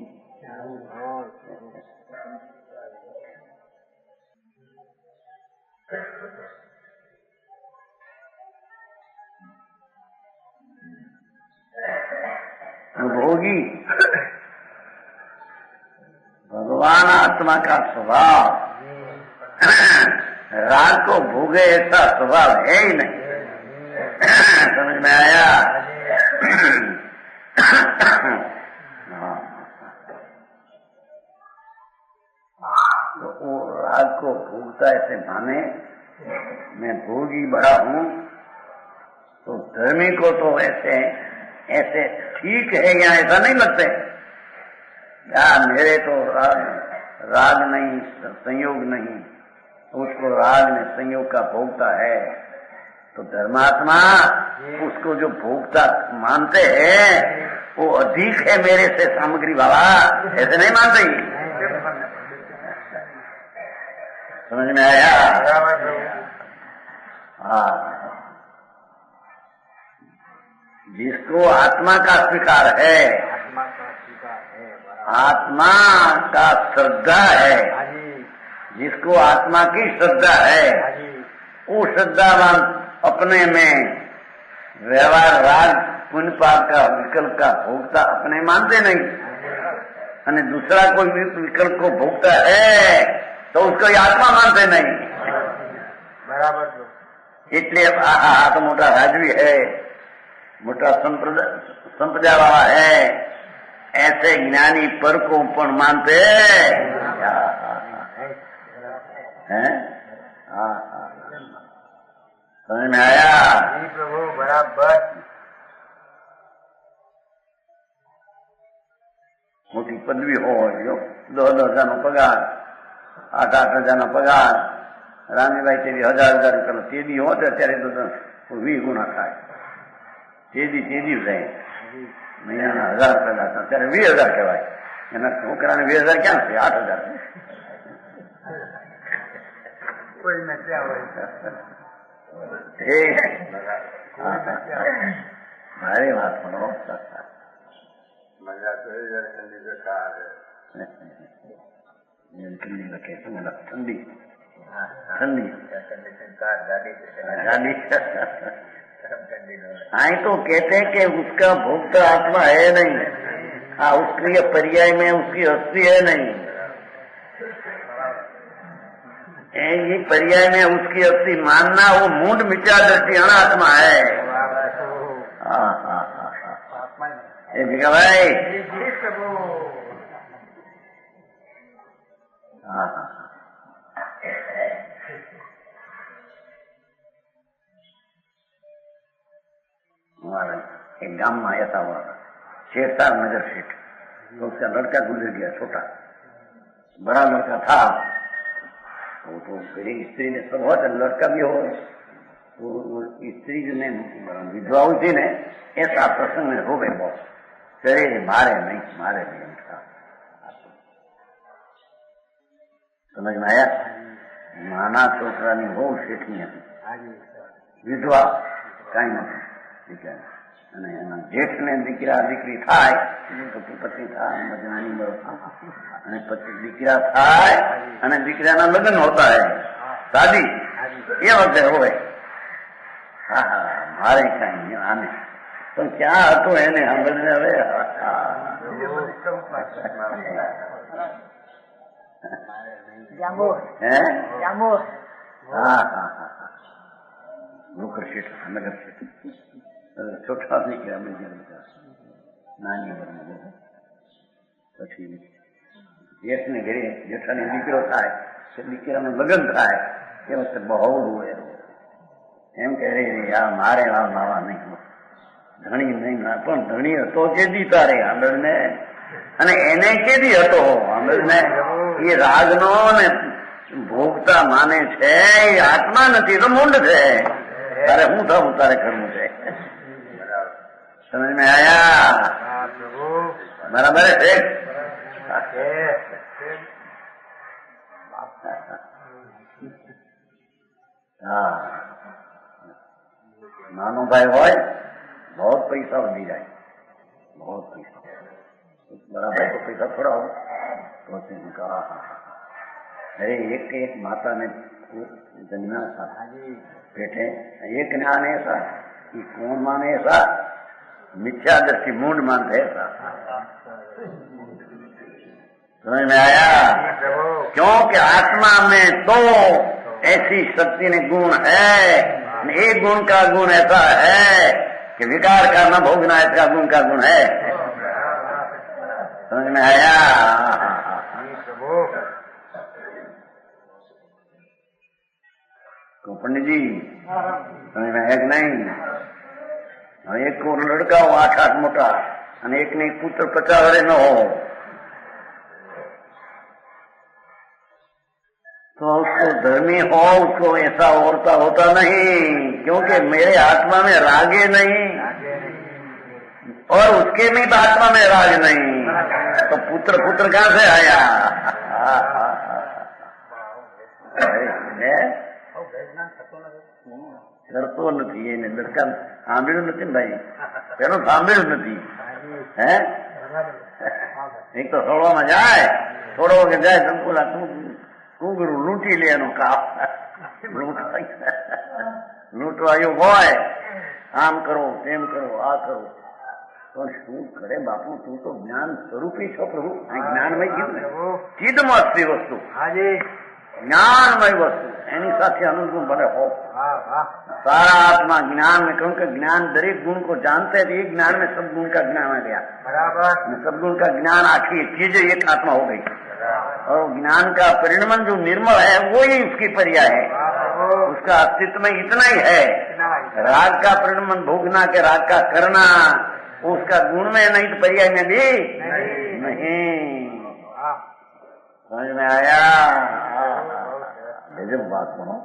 भोगी भगवान आत्मा का स्वभाव राग को भोगे ऐसा स्वभाव है ही नहीं। समझ में आया? तो वो राग को भोगता ऐसे माने मैं भोगी बड़ा हूँ, तो धर्मी को तो ऐसे ऐसे ठीक है या ऐसा नहीं लगते यार, मेरे तो राग नहीं, संयोग नहीं, उसको राग में संयोग का भोगता है। तो धर्मात्मा उसको जो भोगता मानते हैं वो अधिक है मेरे से सामग्री वाला, ऐसे नहीं मानते ही। समझ में आया? हाँ, जिसको आत्मा का स्वीकार है, आत्मा का श्रद्धा है, जिसको आत्मा की श्रद्धा है, वो श्रद्धावान अपने में व्यवहार राग पुण्य पाप का विकल्प का भोगता अपने मानते नहीं, और दूसरा कोई विकल्प को भोगता है तो उसको आत्मा मानते नहीं। बराबर। इसलिए आ तो मोटा राजवी है, मोटा संप्रदाय वाला है, ऐसे ज्ञानी पर को पण मानते हैं। समझ में आया? जी प्रभु, बराबर। मोटी पदवी हो, 10,000 નો પગાર, 8,000 નો પગાર, રામીભાઈ તેવી 1,000 રૂપિયાનો તેદી હોત અત્યારે તો 20 ગુણા થાય, તેદી જાય। મહિનાના 1000 રૂપિયા લાગતા, ત્યારે 20,000 કહેવાય. એના છોકરાને 20,000 ક્યાં છે? 8,000. કોઈને ક્યાં હોય મારી વાત સુનો. મજા તો ઠંડી બેઠા ઠંડી ઠંડી गाड़ी हाँ तो कहते हैं कि उसका भोक्ता आत्मा है नहीं. हाँ, उसके पर्याय में उसकी हस्ती है नहीं. ये पर्याय में उसकी हस्ती मानना वो मूड मिथ्या दृष्टि अनात्मा है. हाँ हाँ हाँ हाँ. ये भीखा भाई. हाँ हाँ. एक गांव में ऐसा हुआ था, शेरसार नगर सेठ. तो उसका लड़का गुजर गया, छोटा. बड़ा लड़का था तो मेरी स्त्री ने सब हो, लड़का भी हो. तो स्त्री ने विधवा थी ने ऐसा प्रसंग में हो गए बहुत. चले मारे नहीं उनका. समझ में आया? नाना छोकरा ની બહુ શેઠની હતી, વિધવા કઈ નથી. અને એના જેઠને દીકરા દીકરી થાય, પતિ થાય, મજનાની અને પછી દીકરા થાય અને દીકરાના લગ્ન હોતા હે, શાદી એ વખતે હોય. હા હા, મારે કઈ આને પણ ક્યાં હતું એને સાંભળીને હવે. હા હા હા, નોકર શેઠ, નગર શેઠ. छोटा દીકરા નાની ઉંમરમાં. પછી જેઠને ઘરે જેઠાની દીકરો થાય, દીકરાનું લગ્ન થાય એ વખતે બહુ રોવે. એમ કે આ મારે માવા નહીં, ધણી નહીં. પણ ધણી હતો કેદી તારે આંબળને, અને એને કેદી હતો આંબળને. એ રાગનો ને ભોગતા માને છે, એ આત્મા નથી તો મૂંડ છે. તારે શું થવું, તારે કરવું છે. समझ में आया? बराबर है ठीक. हाँ, नानो भाई हो बहुत पैसा वधी जाए, बहुत पैसा. बड़ा भाई को पैसा थोड़ा हो तो कहा. अरे एक माता ने जन्मा था बेटे, एक ज्ञान ऐसा कि कौन माने ऐसा, मिथ्या दृष्टि मूड मानते ऐसा. समझ में आया? क्योंकि आत्मा में तो ऐसी शक्ति ने गुण है, एक गुण का गुण ऐसा है कि विकार का न भोगना, इसका गुण का गुण है. समझ में आया? तो पंडित जी समझ में है कि नहीं? एक को लड़का हो 8 मोटा, और एक ने पुत्र 50 वर्ष न हो, तो उसको धर्मी हो, उसको ऐसा होता नहीं. क्योंकि मेरे आत्मा में रागे नहीं और उसके में तो आत्मा में राग नहीं, तो पुत्र कहाँ से आया? કરતો નથી. એને લડકા સાંભળ્યું નથી ને ભાઈ, પેલો સાંભળ્યું નથી. હે એક તો સળવામાં જાય, થોડો વખત જાય સંકુલા કુંગરું લૂંટી લે એનો કાપ. લૂંટવાયું હોય, આમ કરો તેમ કરો આ કરો. તો શું કરે બાપુ, તું તો જ્ઞાન સ્વરૂપી છો પ્રભુ. જ્ઞાનમય કીધું, ચિદમસ્તી વસ્તુ, જ્ઞાનમય વસ્તુ, એની સાથે અનુકૂળ બને હો. सारा आत्मा ज्ञान में, क्योंकि ज्ञान दरेक गुण को जानते हैं. एक ज्ञान में सब गुण का ज्ञान आ गया. बराबर. सब गुण का ज्ञान आखिर चीज एक आत्मा हो गई. और ज्ञान का परिणमन जो निर्मल है वो ही उसकी पर्याय है. उसका अस्तित्व में इतना ही है. राग का परिणमन भोगना के राग का करना, उसका गुण में नहीं तो पर्याय में भी नहीं. समझ में आया? जब बात सुनो,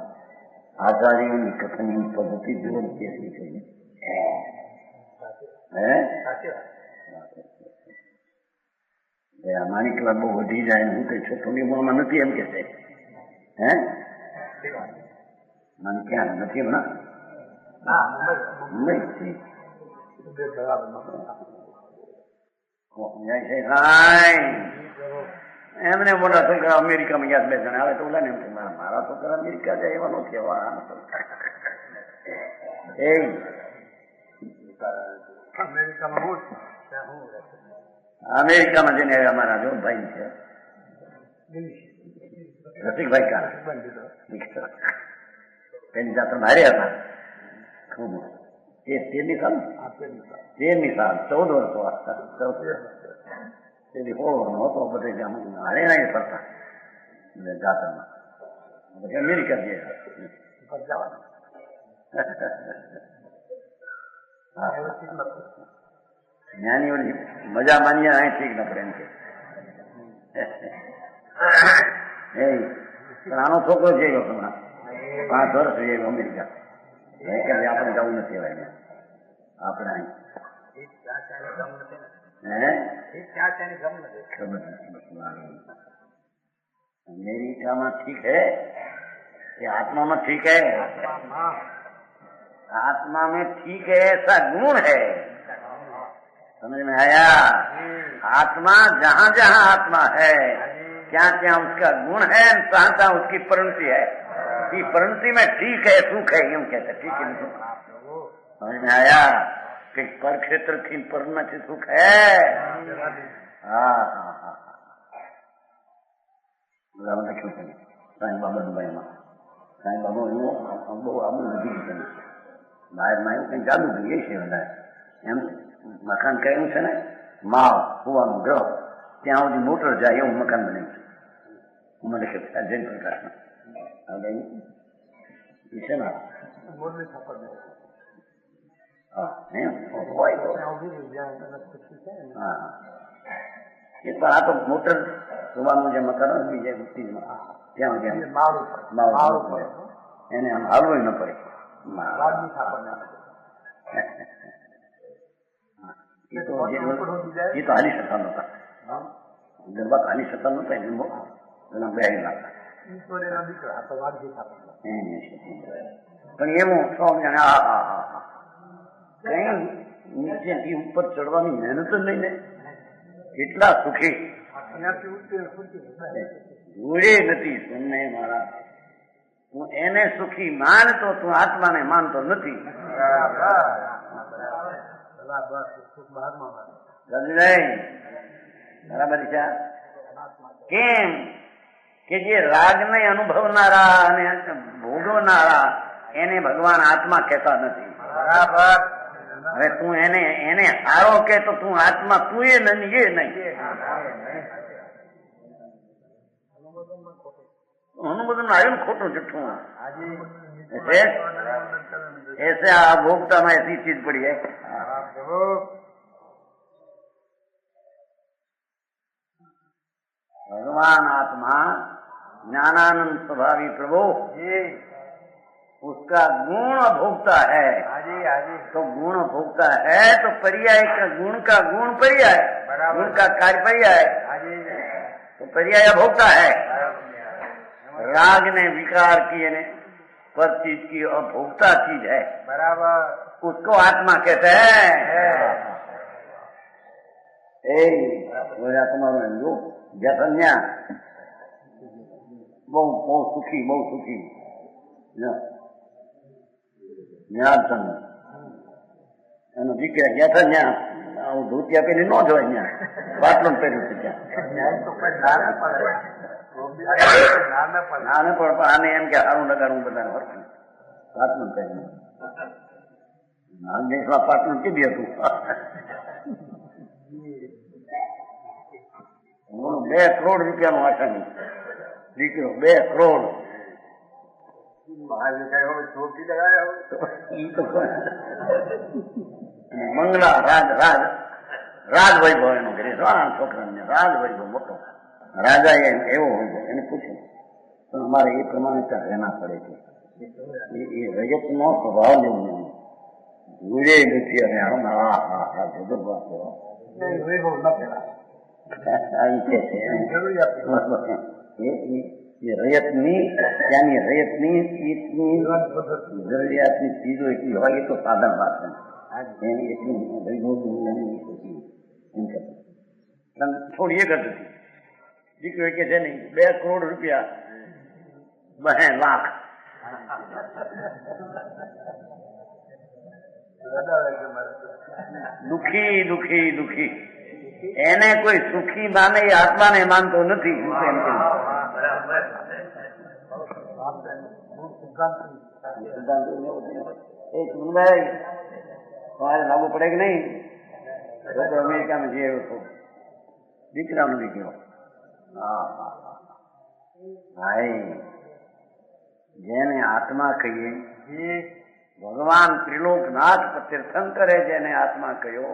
आचार्यों कथनी पद्धति जो कैसी कही है. આ માણિકલાલ બહુ વધી જાય હું કઈ છોકરી ઉંમરમાં નથી એમ કે છે હે મને ક્યાં નથી હમણાં મુંબઈ એમને મોટા છોકરા અમેરિકામાં યાદ 2 જણા આવે તો ઓલા ને એમ મારા છોકરા અમેરિકા જાય એવા નથી અમેરિકામાં જઈને અમારા જો ભાઈ છે રસિકભાઈ કા તેની જાતે ભારે હતા ખૂબ 13 સાલ 14 વર્ષ તેથી હોળવાનો હતો બધે હરિયાણા ફરતા જાતરમાં પછી અમેરિકા જઈએ જ્ઞાનીઓની મજા માનીએ અહીં ઠીક ન પડે એમ કે આનો છોકરો છે હમણાં 5 વર્ષ છે અમેરિકા આપણે જવું નથી હવે આપણે અહીં अमेरिका में ठीक है ये आत्मा में ठीक है आत्मा में ठीक है ऐसा गुण है समझ में आया आत्मा जहाँ जहाँ आत्मा है क्या क्या उसका गुण है चाहता उसकी परिणति है कि परिणति में ठीक है सुख है यूं कहते ठीक है समझ में आया कि पर क्षेत्र की परिणति सुख है हाँ हाँ हाँ લખ્યું છે સાંઈ બાબા દુબઈમાં સાંઈ બાબા એવું બહુ આબુ નથી છે બહારમાં એવું કંઈ ચાલુ જોઈએ છે વધારે એમ મકાન કરેલું છે ને માવ કુવાનું ગ્રહ ત્યાં સુધી મોટર જાય એવું મકાન બન્યું છે મને કે જૈન પ્રકાશમાં એ છે ને હા એમ હોય તો હા એ પણ આ તો મોટર સુવાનું જે મકાન હોય બીજા ચીજમાં ત્યાં એને આમ હાલવું ન પડે એ તો હાલી શકતા નહોતા ગરબા હાલી શકતા નહોતા એને એના બેહી નાખતા પણ એવું સૌ જાણે કઈ નીચેથી ઉપર ચડવાની મહેનત જ નહીં ને કેટલા સુખી જોડે નથી તમને મારા તું એને સુખી માનતો તું આત્માને માનતો નથી બરાબર છે કેમ કે જે રાગને અનુભવનારા અને ભોગવનારા એને ભગવાન આત્મા કહેતા નથી બરાબર હવે તું એને હારો કે તો તું આત્મા તું એ નહીં એ નહીં અનુબોધન આવ્યું ખોટું જુઠ્ઠું ऐसे आप भोगता में ऐसी चीज पड़ी है भगवान आत्मा ज्ञानानंद स्वभावी प्रभु उसका गुण भोगता है तो गुण भोगता है तो पर्याय का गुण पर्याय गुण का कार्य पर्याय तो पर्याय भोगता है राग ने विकार किए ने पर चीज की अभोक्ता चीज है बराबर उसको आत्मा कहते हैं तुम्हारो हिंदू जसन्या बहु सुखी જ્ઞાનચંદ એનો દીકરા ગયા હતા ત્યાં ધોતિયા પેલી ન જોય ત્યાં પાટલું પહેર્યું છે ત્યાં નાને પણ આને એમ કે સારું લગાડવું બધાને વર્તું પાટલું પહેર્યું નાન દેશમાં પાટલું કીધી હતું 2 કરોડ રૂપિયાનું આસાની દીકરો 2 કરોડ મંગલા રાજ વૈભવ એનો ઘરે છોકરાને રાજ વૈભવ મોટો રાજા એવો હોય એને પૂછ્યું પણ અમારે એ પ્રમાણે ત્યાં રહેના પડે છે એ રજત નો સ્વભાવ જેવું જોડે નથી અને હા જબરદસ્ત રયતની ત્યાંની રયતની જરૂરિયાતની ચીજો એટલી હોય એ તો સાધન વાત છે. થોડી એક જ હતી દીકરીઓ કે છે નહીં 2 કરોડ રૂપિયા 2 લાખ દુખી દુખી દુખી એને કોઈ સુખી માને એ આત્માને માનતો નથી. સુનભાઈ તમારે લાગુ પડે કે નહીં? અમેરિકામાં જઈ આવ્યો છું દીકરાનો દીકરો. ભાઈ જેને આત્મા કહીએ ભગવાન ત્રિલોકનાથ તીર્થંકરે જેને આત્મા કહ્યો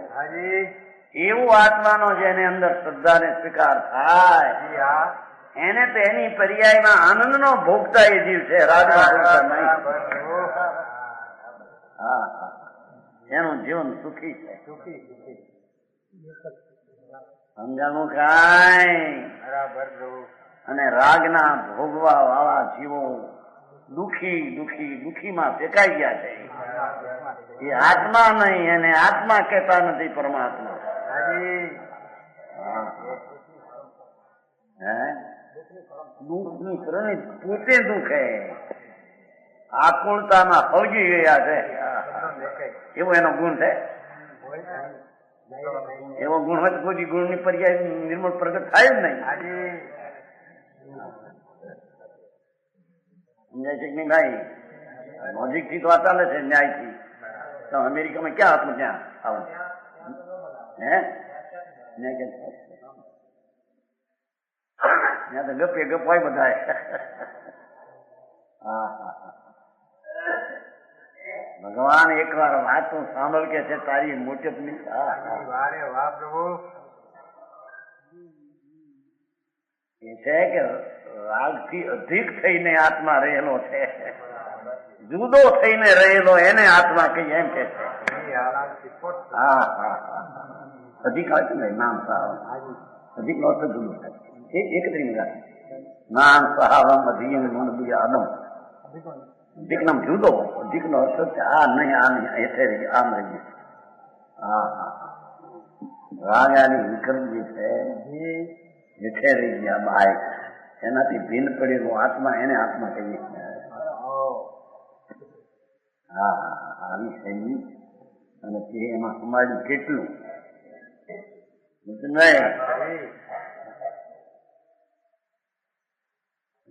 એવું આત્માનો જેને અંદર શ્રદ્ધાને સ્વીકાર થાય એને તો એની પર્યાયમાં આનંદનો ભોગતા એ જીવ છે, રાગનો ભોગતા નહીં. એનું જીવન સુખી છે. સમજાણું કાંઈ? અને રાગના ભોગવા વાળા જીવો દુખી દુખી દુખીમાં ફેંકાઈ ગયા છે. એ આત્મા નહીં, એને આત્મા કહેતા નથી, પરમાત્મા. દુઃખની કરણી પોતે દુઃખે આકુળતામાં ફૌજી ગયા છે એવો એનો ગુણ છે. એવો ગુણ હોય તો કોઈ ગુણની પર્યાય નિર્મળ પ્રગટ થાય જ નહીં. સમજાય છે કે નહીં ભાઈ? લોજિક થી તો આ ચાલે છે, ન્યાયથી. તો અમેરિકામાં ક્યાં હતું ત્યાં આવું? ત્યાં તો ગપે ગપ હોય બધા. ભગવાન એકવાર વાતો સાંભળ કે છે તારી મોટપની. એ છે કે રાગથી અધિક થઈને આત્મા રહેલો છે, જુદો થઈને રહેલો એને આત્મા કહીએ એમ કે છે. અધિક આવે ને નામ સહાવમ, અધિક નો અર્થ જુદો થાય. એક નામ સહાવમ અધિયમ આદમ. અધિક નામ જુદો, અધિક નો અર્થ આ નહીં આ નહીં એઠે રહી આમ રહી. રાગાની વિક્રમ જે છે હેઠે રહી ગયા બાય, એનાથી ભિન્ન પડેલો આત્મા એને આત્મા કહીએ. આવી શૈલી અને તે એમાં સમાજનું કેટલું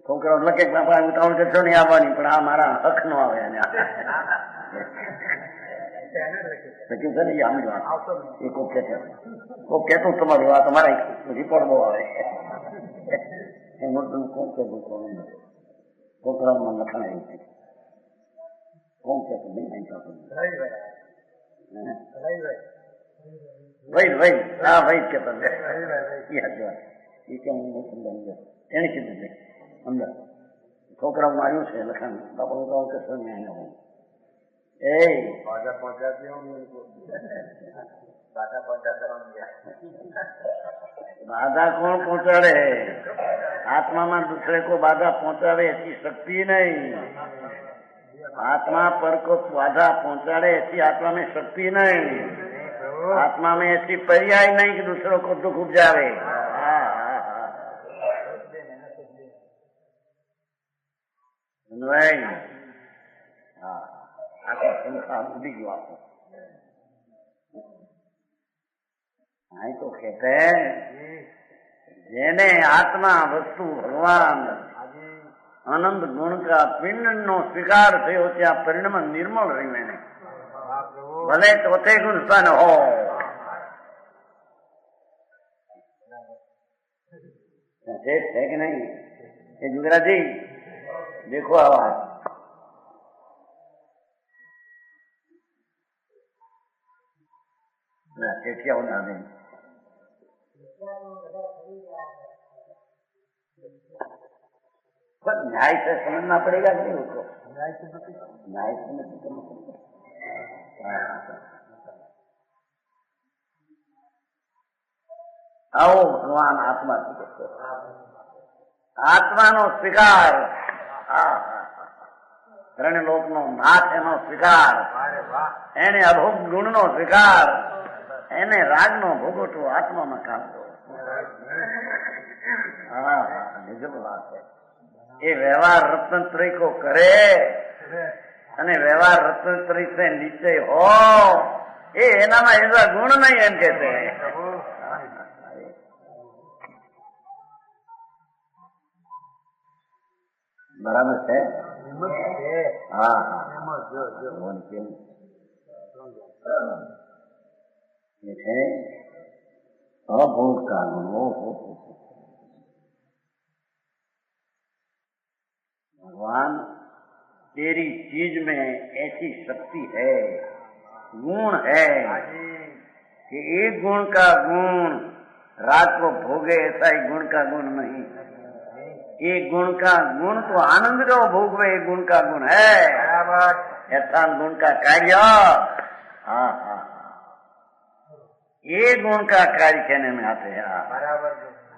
છોકરાઓ લખે ઉતાવળ કરશો નહીં આવવાની, પણ આ મારા હક નો આવે. કોક કેતું તમારું આ તમારા રિપોર્ટ બહુ આવે. કોણ કેતું છોકરાઓમાં લખાણ એવું છે. કોણ કેતું નહીં ભાઈ હા ભાઈ કેતો એ કેમ એને કીધું છે અંદર છોકરાઓમાં આવ્યું છે લખાણ. બાપા ઉતાવળ કરશો નહીં આવવાનું. बाधा कौन पहुंचाड़े? आत्मा में दूसरे को बाधा पहुंचावे ऐसी शक्ति नहीं. आत्मा पर को बाधा पहुंचाड़े ऐसी आत्मा में शक्ति नहीं. आत्मा में ऐसी पर्याय नहीं कि दूसरों को दुख उपजावे. આખો સંસાર ઉડી ગયો આપો. અહીં તો કહેતે જેને આત્મા વસ્તુ ભગવાન આનંદ ગુણ કા પિંડ નો સ્વીકાર થયો ત્યાં પરિણામ નિર્મળ રહ્યું. એને ભલે ચોથે ગુણ સ્તન હો. છે કે નહીં? એ ગુજરાતી દેખો આવાજ क्या होना नहीं. पर न्याय से समझना पड़ेगा कि नहीं उसको? न्याय से नहीं समझना पड़ेगा. આવો ભગવાન આત્મા સ્વીકાર, આત્માનો સ્વીકાર, ત્રણ લોકનો નાથ એનો સ્વીકાર, એને અભોગ ગુણનો સ્વીકાર, એને રાગનો ભોગવટો આત્મામાં કાઢતો. હા, નિજમ વાત છે. એ વ્યવહાર રત્નત્રય કો કરે અને વ્યવહાર રત્નત્રય से નીચે हो, એ એનામાં એવા ગુણ નહીં એમ કે છે. બરાબર છે. હા હા, ये है अभोग का गुण. भगवान तेरी चीज में ऐसी शक्ति है, गुण है कि एक गुण का गुण राग को भोगे, ऐसा ही गुण का गुण नहीं. एक गुण का गुण तो आनंद को भोगवे, एक गुण का गुण है. ऐसा गुण का कार्य. हाँ हाँ, ये गुण का कार्य कहने में आते हैं. बराबर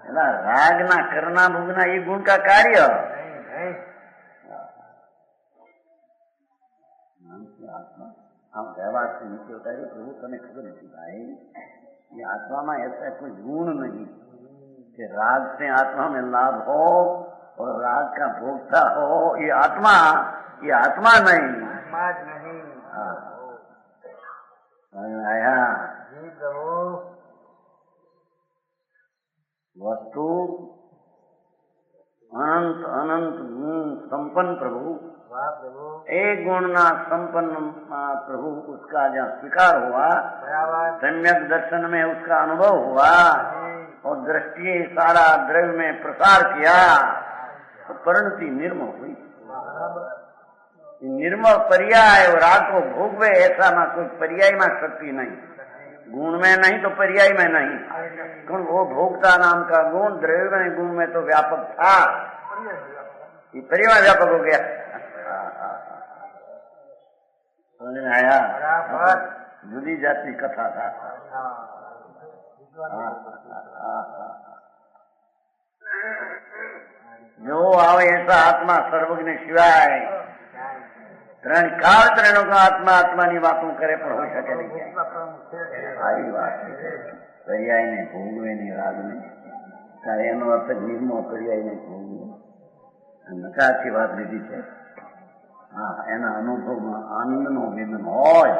है ना. राग ना करना भोगना ये गुण का कार्य नहीं. आत्मा हम व्यवहार से नीचे उतारिए. प्रभु तने खबर नहीं भाई, ये आत्मा में ऐसा कोई गुण नहीं कि राग से आत्मा में लाभ हो और राग का भोगता हो. ये आत्मा नहीं. हाँ, आया वस्तु अनंत अनंत गुण संपन्न प्रभु. एक गुण ना संपन्न प्रभु, उसका जहाँ स्वीकार हुआ, सम्यक दर्शन में उसका अनुभव हुआ और दृष्टि सारा द्रव्य में प्रसार किया तो परिणति निर्मल हुई. निर्मल पर्याय राग को भोगवे, ऐसा ना कोई पर्याय में शक्ति नहीं. गुण में नहीं तो पर्याय में नहीं. क्यों? वो भोक्ता नाम का गुण द्रव्य में गुण में तो व्यापक था, ये पर्याय में व्यापक हो गया. समझ में आया? जुदी जाति कथा था. जो आवे ऐसा आत्मा सर्वज्ञ शिवाय ત્રણ કાળ ત્રણો કા આત્મા આત્માની વાતો કરે પણ હોઈ શકે નહીં. આવી વાત પર્યાયને ભોગવે ને રાગને, ત્યારે એનો અર્થ નિર્મો પર્યાયને ભોગવે. નકારથી વાત લીધી છે. હા, એના અનુભવમાં આનંદનો વિઘ્ન હોય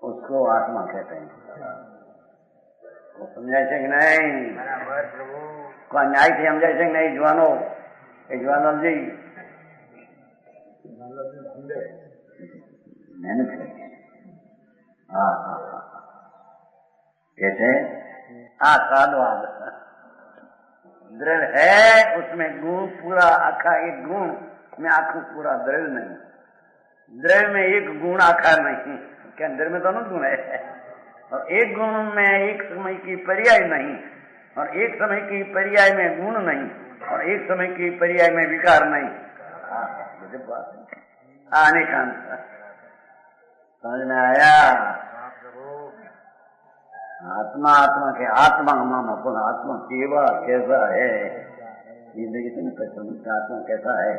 उसको आत्मा कहते हैं. वो समझाय છે કે નહીં? કોઈ ન્યાયથી સમજાય છે કે નહીં? જવાનો એ જવાનજી मेहनत है. हाँ हाँ हाँ, कैसे? साधवाद द्रव्य है, उसमें गुण पूरा आखा एक गुण में आखू पूरा द्रव्य नहीं. द्रव्य में एक गुण आखा नहीं. क्या द्रव्य में दोनों गुण है और एक गुण में एक समय की पर्याय नहीं और एक समय की पर्याय में गुण नहीं और एक समय की पर्याय में विकार नहीं. अनेकांत. समझ में आया? आत्मा आत्मा के आत्मा नाम अपन आत्मा केवा कैसा है जिंदगी से निकल. आत्मा कैसा है?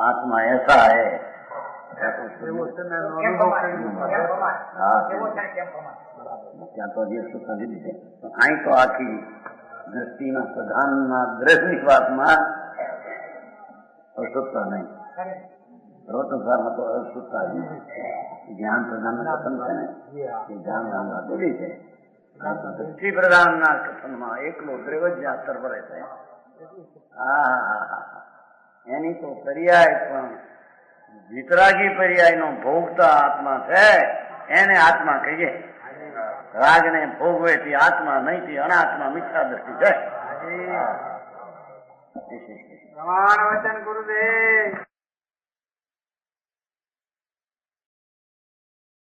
आत्मा ऐसा है. ત્યાં તો જે સુખ લીધી છે અહીં તો આખી દ્રષ્ટિના પ્રધાનના દ્રષ્ટિ વાતમાં અશુદ્ધતા નહીં. સર્વસંસારમાં તો અશુદ્ધતા જ્ઞાન પ્રધાનના કથન છે ને, એ જ્ઞાન નામના બોલી છે. દ્રષ્ટિ પ્રધાનના કથનમાં એકલો દ્રવ્ય જ્યાં સર્વરે છે. એની તો પર્યાય પણ વિતરાગી પર્યાયનો ભોગતા આત્મા છે, એને આત્મા કહીએ. રાગ ને ભોગવે થી આત્મા નહીં, થી અનાત્મા મિથ્યા દ્રષ્ટિ છે. પ્રમાણ વચન ગુરુદેવ.